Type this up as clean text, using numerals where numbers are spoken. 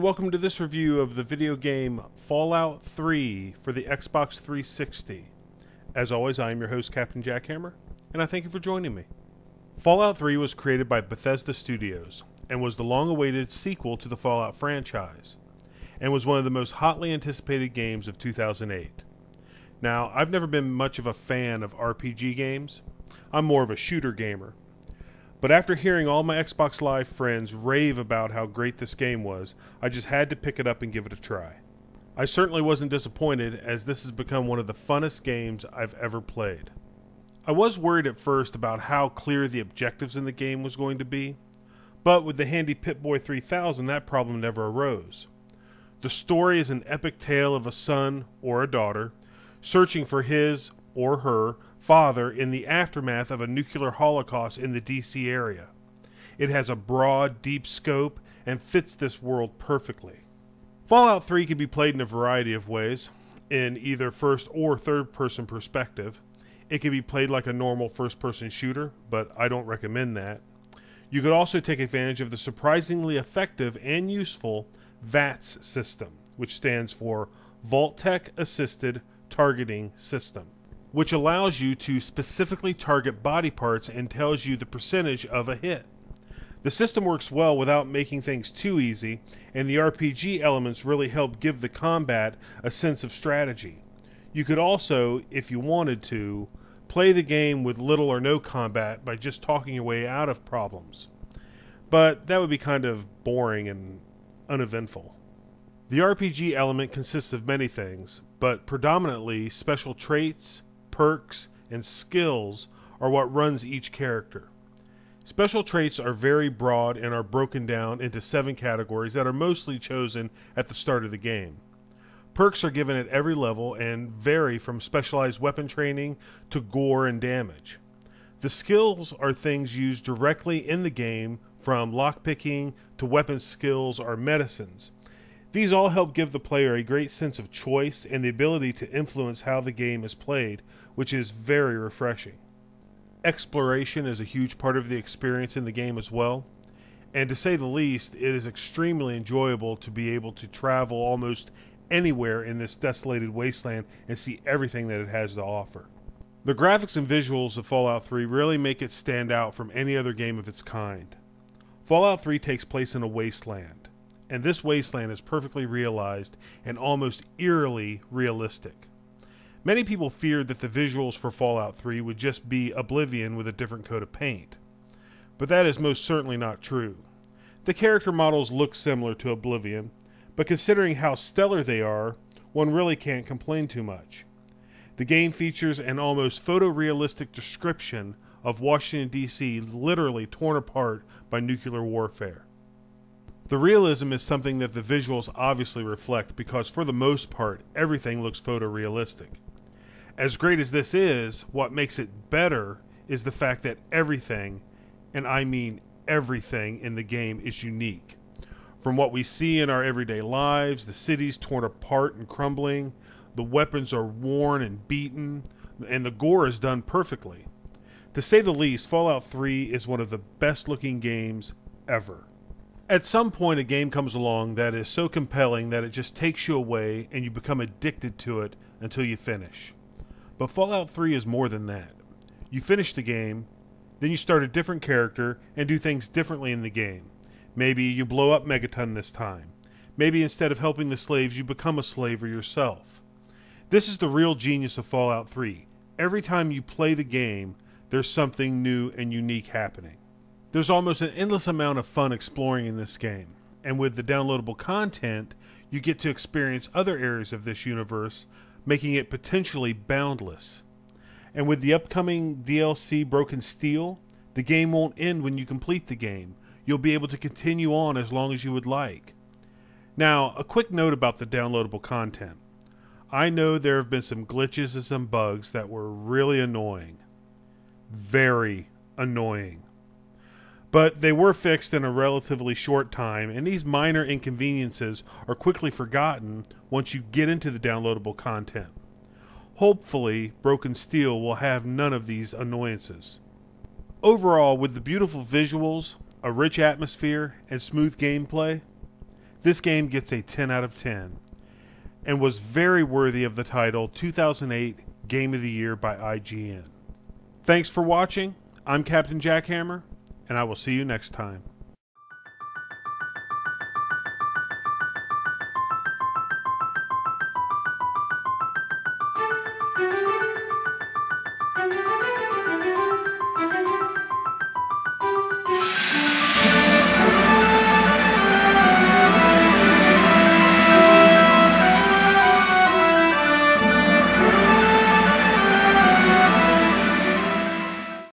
welcome to this review of the video game Fallout 3 for the Xbox 360. As always, I am your host, Captain Jackhammer, and I thank you for joining me. Fallout 3 was created by Bethesda Studios, and was the long-awaited sequel to the Fallout franchise, and was one of the most hotly anticipated games of 2008. Now, I've never been much of a fan of RPG games. I'm more of a shooter gamer. But after hearing all my Xbox Live friends rave about how great this game was, I just had to pick it up and give it a try. I certainly wasn't disappointed, as this has become one of the funnest games I've ever played. I was worried at first about how clear the objectives in the game was going to be, but with the handy Pip-Boy 3000 that problem never arose. The story is an epic tale of a son or a daughter searching for his or her father in the aftermath of a nuclear holocaust in the DC area. It has a broad, deep scope and fits this world perfectly. Fallout 3 can be played in a variety of ways, in either first or third person perspective. It can be played like a normal first person shooter, but I don't recommend that. You could also take advantage of the surprisingly effective and useful VATS system, which stands for Vault-Tec Assisted Targeting System, which allows you to specifically target body parts and tells you the percentage of a hit. The system works well without making things too easy, and the RPG elements really help give the combat a sense of strategy. You could also, if you wanted to, play the game with little or no combat by just talking your way out of problems. But that would be kind of boring and uneventful. The RPG element consists of many things, but predominantly special traits, perks, and skills are what runs each character. Special traits are very broad and are broken down into 7 categories that are mostly chosen at the start of the game. Perks are given at every level and vary from specialized weapon training to gore and damage. The skills are things used directly in the game, from lockpicking to weapon skills or medicines. These all help give the player a great sense of choice and the ability to influence how the game is played, which is very refreshing. Exploration is a huge part of the experience in the game as well, and to say the least, it is extremely enjoyable to be able to travel almost anywhere in this desolated wasteland and see everything that it has to offer. The graphics and visuals of Fallout 3 really make it stand out from any other game of its kind. Fallout 3 takes place in a wasteland, and this wasteland is perfectly realized and almost eerily realistic. Many people feared that the visuals for Fallout 3 would just be Oblivion with a different coat of paint, but that is most certainly not true. The character models look similar to Oblivion, but considering how stellar they are, one really can't complain too much. The game features an almost photorealistic description of Washington, D.C. literally torn apart by nuclear warfare. The realism is something that the visuals obviously reflect because for the most part, everything looks photorealistic. As great as this is, what makes it better is the fact that everything, and I mean everything in the game, is unique. From what we see in our everyday lives, the cities torn apart and crumbling, the weapons are worn and beaten, and the gore is done perfectly. To say the least, Fallout 3 is one of the best looking games ever. At some point a game comes along that is so compelling that it just takes you away and you become addicted to it until you finish. But Fallout 3 is more than that. You finish the game, then you start a different character and do things differently in the game. Maybe you blow up Megaton this time. Maybe instead of helping the slaves, you become a slaver yourself. This is the real genius of Fallout 3. Every time you play the game, there's something new and unique happening. There's almost an endless amount of fun exploring in this game, and with the downloadable content, you get to experience other areas of this universe, making it potentially boundless. And with the upcoming DLC Broken Steel, the game won't end when you complete the game. You'll be able to continue on as long as you would like. Now, a quick note about the downloadable content. I know there have been some glitches and some bugs that were really annoying. Very annoying. But they were fixed in a relatively short time, and these minor inconveniences are quickly forgotten once you get into the downloadable content. Hopefully, Broken Steel will have none of these annoyances. Overall, with the beautiful visuals, a rich atmosphere, and smooth gameplay, this game gets a 10 out of 10 and was very worthy of the title 2008 Game of the Year by IGN. Thanks for watching. I'm Captain Jackhammer, and I will see you next time.